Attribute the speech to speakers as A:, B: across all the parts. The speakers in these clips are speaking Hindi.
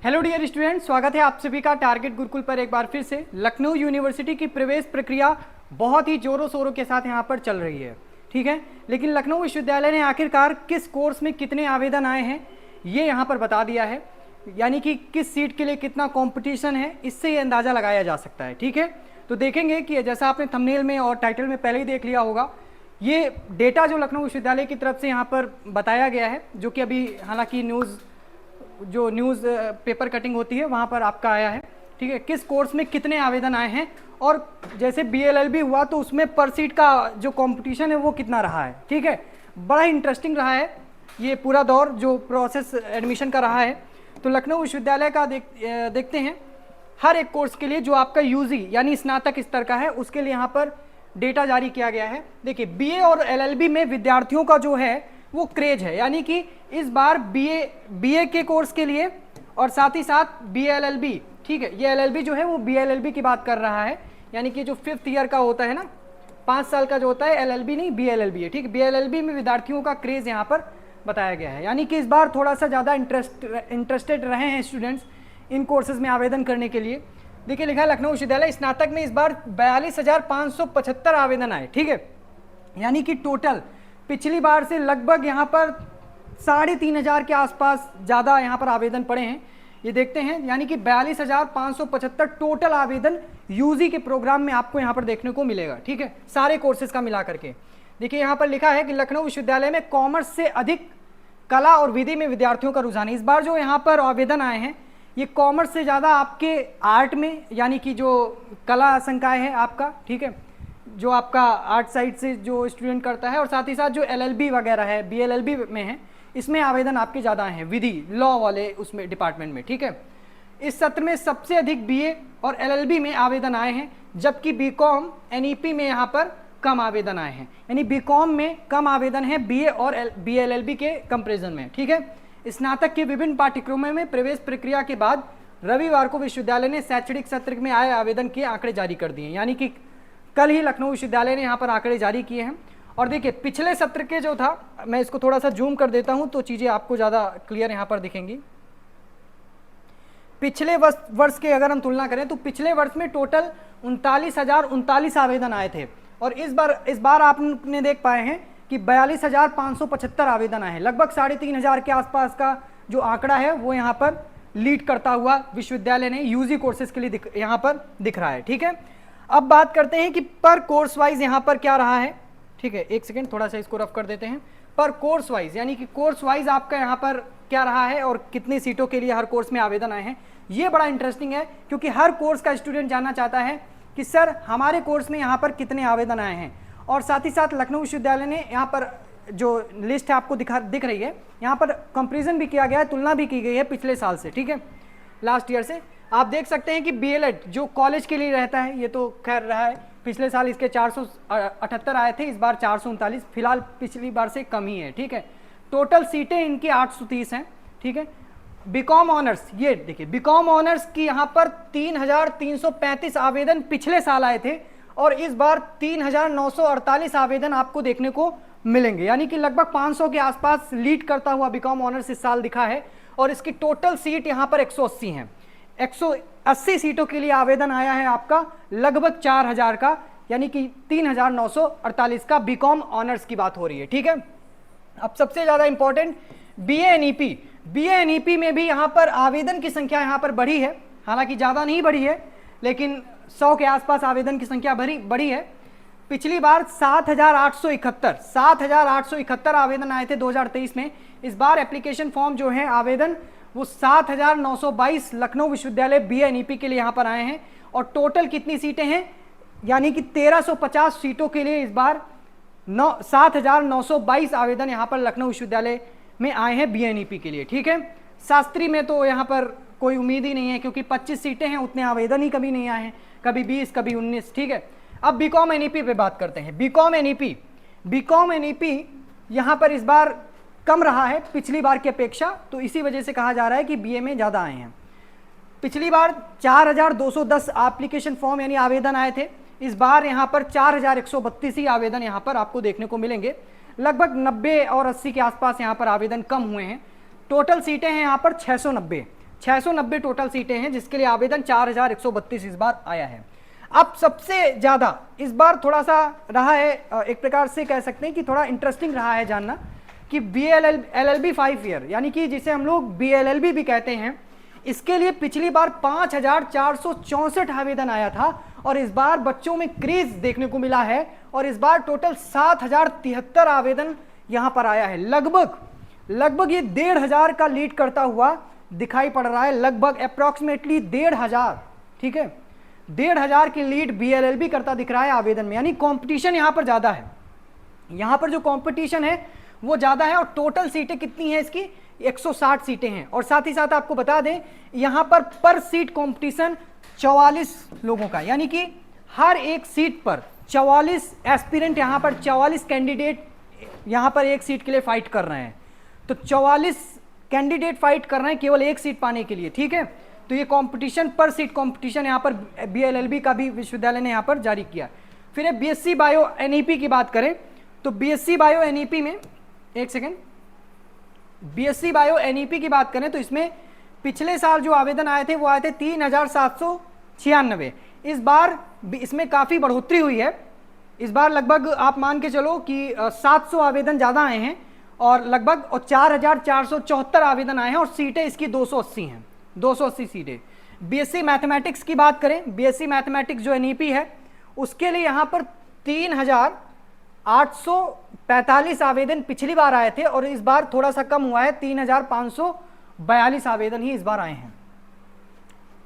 A: हेलो डियर स्टूडेंट, स्वागत है आप सभी का टारगेट गुरुकुल पर एक बार फिर से। लखनऊ यूनिवर्सिटी की प्रवेश प्रक्रिया बहुत ही जोरों शोरों के साथ यहाँ पर चल रही है, ठीक है। लेकिन लखनऊ विश्वविद्यालय ने आखिरकार किस कोर्स में कितने आवेदन आए हैं ये यहाँ पर बता दिया है, यानी कि किस सीट के लिए कितना कॉम्पिटिशन है, इससे ये अंदाज़ा लगाया जा सकता है, ठीक है। तो देखेंगे कि जैसा आपने थंबनेल में और टाइटल में पहले ही देख लिया होगा, ये डेटा जो लखनऊ विश्वविद्यालय की तरफ से यहाँ पर बताया गया है, जो कि अभी हालांकि न्यूज़ पेपर कटिंग होती है वहाँ पर आपका आया है, ठीक है। किस कोर्स में कितने आवेदन आए हैं और जैसे BLLB हुआ तो उसमें पर सीट का जो कंपटीशन है वो कितना रहा है, ठीक है। बड़ा ही इंटरेस्टिंग रहा है ये पूरा दौर जो प्रोसेस एडमिशन का रहा है। तो लखनऊ विश्वविद्यालय का देखते हैं हर एक कोर्स के लिए जो आपका UG यानी स्नातक स्तर का है उसके लिए यहाँ पर डेटा जारी किया गया है। देखिए BA और LLB में विद्यार्थियों का जो है वो क्रेज है, यानी कि इस बार BA के कोर्स के लिए और साथ ही साथ BLLB, ठीक है। ये LLB जो है वो BLLB की बात कर रहा है, यानी कि जो 5th ईयर का होता है ना, 5 साल का जो होता है, LLB नहीं BLLB है, ठीक। BLLB में विद्यार्थियों का क्रेज यहाँ पर बताया गया है, यानी कि इस बार थोड़ा सा ज़्यादा इंटरेस्टेड रहे हैं स्टूडेंट्स इन कोर्सेज में आवेदन करने के लिए। देखिए लिखा है लखनऊ विश्वविद्यालय स्नातक में इस बार 42,575 आवेदन आए, ठीक है। यानी कि टोटल पिछली बार से लगभग यहाँ पर 3,500 के आसपास ज़्यादा यहाँ पर आवेदन पड़े हैं, ये देखते हैं। यानी कि 42,575 टोटल आवेदन UG के प्रोग्राम में आपको यहाँ पर देखने को मिलेगा, ठीक है, सारे कोर्सेज का मिला करके। देखिए यहाँ पर लिखा है कि लखनऊ विश्वविद्यालय में कॉमर्स से अधिक कला और विधि में विद्यार्थियों का रुझान है। इस बार जो यहाँ पर आवेदन आए हैं ये कॉमर्स से ज़्यादा आपके आर्ट में, यानी कि जो कला संकाय है आपका, ठीक है, जो आपका आर्ट साइड से जो स्टूडेंट करता है, और साथ ही साथ जो LLB वगैरह है BLLB में है, इसमें आवेदन आपके ज़्यादा हैं, विधि लॉ वाले उसमें डिपार्टमेंट में, ठीक है। इस सत्र में सबसे अधिक BA और LLB में आवेदन आए हैं, जबकि BCom NEP में यहाँ पर कम आवेदन आए हैं, यानी BCom में कम आवेदन है BA और BLLB के कंपेरिजन में, ठीक है। स्नातक के विभिन्न पाठ्यक्रमों में प्रवेश प्रक्रिया के बाद रविवार को विश्वविद्यालय ने शैक्षणिक सत्र में आए आवेदन के आंकड़े जारी कर दिए, यानी कि कल ही लखनऊ विश्वविद्यालय ने यहाँ पर आंकड़े जारी किए हैं। और देखिए पिछले सत्र के जो था, मैं इसको थोड़ा सा जूम कर देता हूँ तो चीज़ें आपको ज़्यादा क्लियर यहाँ पर दिखेंगी। पिछले वर्ष के अगर हम तुलना करें तो पिछले वर्ष में टोटल 39,039 आवेदन आए थे, और इस बार आपने देख पाए हैं कि 42,575 आवेदन आए हैं। लगभग 3,500 के आसपास का जो आंकड़ा है वो यहाँ पर लीड करता हुआ विश्वविद्यालय ने UG कोर्सेज के लिए यहाँ पर दिख रहा है, ठीक है। अब बात करते हैं कि पर कोर्स वाइज यहाँ पर क्या रहा है, ठीक है। एक सेकेंड, थोड़ा सा इसको रफ कर देते हैं। पर कोर्स वाइज यानी कि कोर्स वाइज आपका यहाँ पर क्या रहा है और कितनी सीटों के लिए हर कोर्स में आवेदन आए हैं, ये बड़ा इंटरेस्टिंग है, क्योंकि हर कोर्स का स्टूडेंट जानना चाहता है कि सर हमारे कोर्स में यहाँ पर कितने आवेदन आए हैं। और साथ ही साथ लखनऊ विश्वविद्यालय ने यहाँ पर जो लिस्ट है आपको दिख रही है, यहाँ पर कंपेरिजन भी किया गया है, तुलना भी की गई है पिछले साल से, ठीक है, लास्ट ईयर से। आप देख सकते हैं कि BLED जो कॉलेज के लिए रहता है, ये तो खैर रहा है, पिछले साल इसके 478 आए थे, इस बार 439, फिलहाल पिछली बार से कम ही है, ठीक है। टोटल सीटें इनकी 830 हैं, ठीक है। BCom ऑनर्स, ये देखिए BCom ऑनर्स की यहाँ पर 3,335 आवेदन पिछले साल आए थे, और इस बार 3,948 आवेदन आपको देखने को मिलेंगे, यानी कि लगभग 500 के आसपास लीड करता हुआ BCom ऑनर्स इस साल दिखा है। और इसकी टोटल सीट यहाँ पर 180 हैं। 180 सीटों के लिए आवेदन आया है आपका, लगभग 4,000 का, यानी कि 3,948 का BCom ऑनर्स की बात हो रही है, ठीक है। अब सबसे ज़्यादा इंपॉर्टेंट BA NEP में भी यहाँ पर आवेदन की संख्या यहाँ पर बढ़ी है, हालांकि ज़्यादा नहीं बढ़ी है, लेकिन 100 के आसपास आवेदन की संख्या बढ़ी है। पिछली बार 7,871 आवेदन आए थे 2023 में। इस बार एप्लीकेशन फॉर्म जो है आवेदन वो 7,922 लखनऊ विश्वविद्यालय BA NEP के लिए यहाँ पर आए हैं। और टोटल कितनी सीटें हैं, यानी कि 1,350 सीटों के लिए इस बार 7,922 आवेदन यहाँ पर लखनऊ विश्वविद्यालय में आए हैं BA NEP के लिए, ठीक है। शास्त्री में तो यहाँ पर कोई उम्मीद ही नहीं है, क्योंकि 25 सीटें हैं, उतने आवेदन ही कभी नहीं आए हैं, कभी 20 कभी 19, ठीक है। अब BCom NEP पे बात करते हैं। BCom NEP यहाँ पर इस बार कम रहा है पिछली बार की अपेक्षा, तो इसी वजह से कहा जा रहा है कि BA में ज़्यादा आए हैं। पिछली बार 4,210 एप्लीकेशन फॉर्म यानी आवेदन आए थे, इस बार यहाँ पर 4,132 ही आवेदन यहाँ पर आपको देखने को मिलेंगे। लगभग 90 और 80 के आसपास यहाँ पर आवेदन कम हुए हैं। टोटल सीटें हैं यहाँ पर 690 690 टोटल सीटें हैं, जिसके लिए आवेदन 4132 इस बार आया है। अब सबसे ज़्यादा इस बार थोड़ा सा रहा है, एक प्रकार से कह सकते हैं कि थोड़ा इंटरेस्टिंग रहा है जानना कि BLLB 5 ईयर, यानी कि जिसे हम लोग BLLB भी कहते हैं, इसके लिए पिछली बार 5464 आवेदन आया था और इस बार बच्चों में क्रेज देखने को मिला है और इस बार टोटल 7073 आवेदन यहां पर आया है। लगभग ये 1500 का लीड करता हुआ दिखाई पड़ रहा है, लगभग अप्रॉक्सीमेटली 1500, ठीक है, 1500 की लीड BLLB करता दिख रहा है आवेदन में, यानी कंपटीशन यहां पर ज्यादा है। यहां पर जो कंपटीशन है वो ज्यादा है और टोटल सीटें कितनी है इसकी, 160 सीटें हैं। और साथ ही साथ आपको बता दें यहां पर सीट कंपटीशन 44 लोगों का, यानी कि हर एक सीट पर 44 एस्पिरेंट, यहां पर 44 कैंडिडेट यहां पर एक सीट के लिए फाइट कर रहे हैं। तो 44 कैंडिडेट फाइट कर रहे हैं केवल एक सीट पाने के लिए, ठीक है। तो ये कंपटीशन पर सीट कंपटीशन यहां पर BLLB का भी विश्वविद्यालय ने यहां पर जारी किया। फिर BSc बायो NEP की बात करें तो BSc बायो NEP में, एक सेकेंड, BSc बायो NEP की बात करें तो इसमें पिछले साल जो आवेदन आए थे वो आए थे 3796। इस बार इसमें काफी बढ़ोतरी हुई है। इस बार लगभग आप मान के चलो कि 700 आवेदन ज्यादा आए हैं और लगभग 4474 आवेदन आए हैं और सीटें इसकी 280 हैं, 280 सीटें। BSc मैथमेटिक्स की बात करें, BSc मैथमेटिक्स जो NEP है उसके लिए यहाँ पर 3845 आवेदन पिछली बार आए थे और इस बार थोड़ा सा कम हुआ है, 3542 आवेदन ही इस बार आए हैं।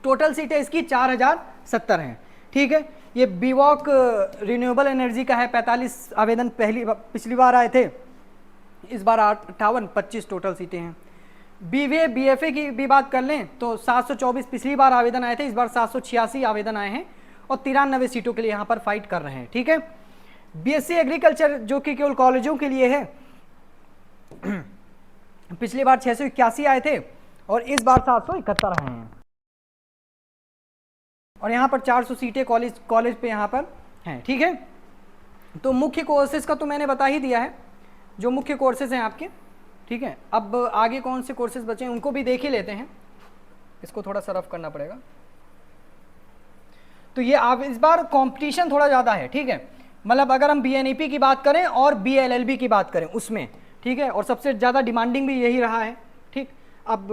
A: टोटल सीटें इसकी 4070 हैं, ठीक है। ये BVOC रिन्यूएबल एनर्जी का है, 45 आवेदन पिछली बार आए थे, इस बार 58-25 टोटल सीटें हैं। BVA BFA की भी बात कर लें तो 724 पिछली बार आवेदन आए थे, इस बार 786 आवेदन आए हैं और 93 सीटों के लिए यहाँ पर फाइट कर रहे हैं, ठीक है। BSc एग्रीकल्चर जो कि केवल कॉलेजों के लिए है, पिछली बार 681 आए थे और इस बार 771 आए हैं और यहाँ पर 400 सीटें कॉलेज पे यहाँ पर हैं, ठीक है। तो मुख्य कोर्सेज का तो मैंने बता ही दिया है, जो मुख्य कोर्सेज हैं आपके, ठीक है। अब आगे कौन से कोर्सेज बचे हैं उनको भी देख ही लेते हैं, इसको थोड़ा सा रफ करना पड़ेगा। तो ये आप इस बार कंपटीशन थोड़ा ज़्यादा है, ठीक है। मतलब अगर हम BNEP की बात करें और BLLB की बात करें उसमें, ठीक है, और सबसे ज़्यादा डिमांडिंग भी यही रहा है, ठीक। अब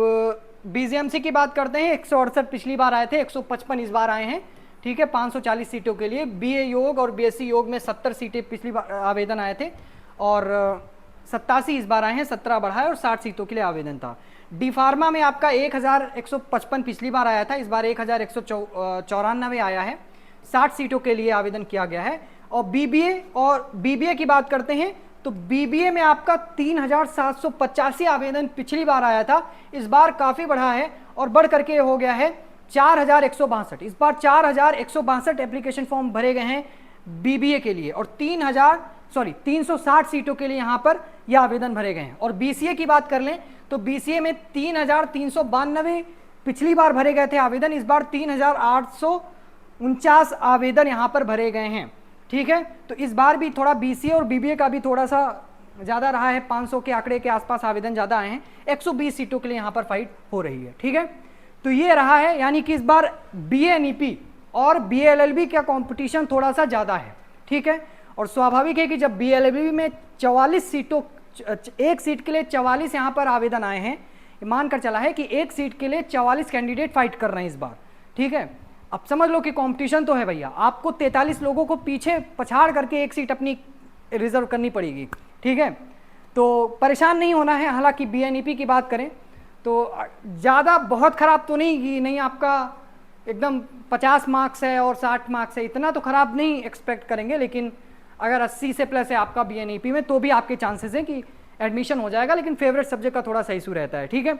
A: BGMC की बात करते हैं, 168 पिछली बार आए थे, 155 इस बार आए हैं, ठीक है, 540 सीटों के लिए। BA योग और BSc योग में 70 सीटें पिछली बार आवेदन आए थे और 87 इस बार आए हैं, 17 बढ़ा है और 60 सीटों के लिए आवेदन था। डी फार्मा में आपका 1155 पिछली बार आया था, इस बार 1194 आया है, 60 सीटों के लिए आवेदन किया गया है। और BBA की बात करते हैं तो BBA में आपका 3785 आवेदन पिछली बार आया था, इस बार काफ़ी बढ़ा है और बढ़ करके हो गया है 4162। इस बार 4162 एप्लीकेशन फॉर्म भरे गए हैं BBA के लिए और 360 सीटों के लिए यहाँ पर यह आवेदन भरे गए हैं। और BCA की बात कर लें तो BCA में 3392 पिछली बार भरे गए थे आवेदन, इस बार 3849 आवेदन यहाँ पर भरे गए हैं, ठीक है। तो इस बार भी थोड़ा BCA और BBA का भी थोड़ा सा ज़्यादा रहा है, 500 के आंकड़े के आसपास आवेदन ज़्यादा आए हैं, 120 सीटों के लिए यहाँ पर फाइट हो रही है, ठीक है। तो ये रहा है, यानी कि इस बार BNEP और BLLB का कंपटीशन थोड़ा सा ज़्यादा है, ठीक है। और स्वाभाविक है कि जब BLLB में 44 सीटों, एक सीट के लिए 44 यहाँ पर आवेदन आए हैं, मानकर चला है कि एक सीट के लिए 44 कैंडिडेट फाइट कर रहे हैं इस बार, ठीक है। अब समझ लो कि कंपटीशन तो है भैया, आपको 43 लोगों को पीछे पछाड़ करके एक सीट अपनी रिजर्व करनी पड़ेगी, ठीक है। तो परेशान नहीं होना है। हालांकि BNEP की बात करें तो ज़्यादा बहुत ख़राब तो नहीं कि नहीं आपका एकदम 50 मार्क्स है और 60 मार्क्स है, इतना तो ख़राब नहीं एक्सपेक्ट करेंगे, लेकिन अगर 80 से प्लस है आपका BNEP में तो भी आपके चांसेस हैं कि एडमिशन हो जाएगा, लेकिन फेवरेट सब्जेक्ट का थोड़ा सा इशू रहता है, ठीक है।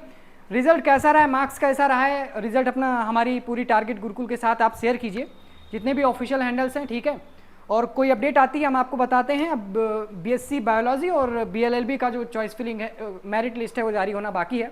A: रिजल्ट कैसा रहा है, मार्क्स कैसा रहा है, रिजल्ट अपना हमारी पूरी टारगेट गुरुकुल के साथ आप शेयर कीजिए, जितने भी ऑफिशियल हैंडल्स हैं, ठीक है। और कोई अपडेट आती है हम आपको बताते हैं। अब BSc बायोलॉजी और BLLB का जो चॉइस फिलिंग है, मेरिट लिस्ट है, वो जारी होना बाकी है,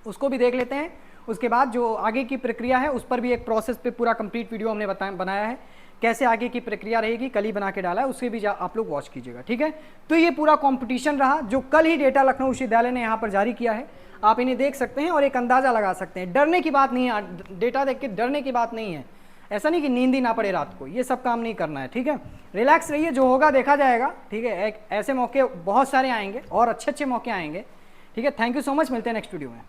A: उसको भी देख लेते हैं। उसके बाद जो आगे की प्रक्रिया है उस पर भी एक प्रोसेस पे पूरा कंप्लीट वीडियो हमने बनाया है कैसे आगे की प्रक्रिया रहेगी, कल ही बना के डाला है, उसके भी आप लोग वॉच कीजिएगा, ठीक है। तो ये पूरा कंपटीशन रहा जो कल ही डेटा लखनऊ विश्वविद्यालय ने यहाँ पर जारी किया है, आप इन्हें देख सकते हैं और एक अंदाजा लगा सकते हैं। डरने की बात नहीं है, डेटा देख के डरने की बात नहीं है, ऐसा नहीं कि नींद ही ना पड़े रात को, ये सब काम नहीं करना है, ठीक है। रिलैक्स रहिए, जो होगा देखा जाएगा, ठीक है। एक ऐसे मौके बहुत सारे आएंगे और अच्छे अच्छे मौके आएंगे, ठीक है। थैंक यू सो मच, मिलते हैं नेक्स्ट वीडियो में।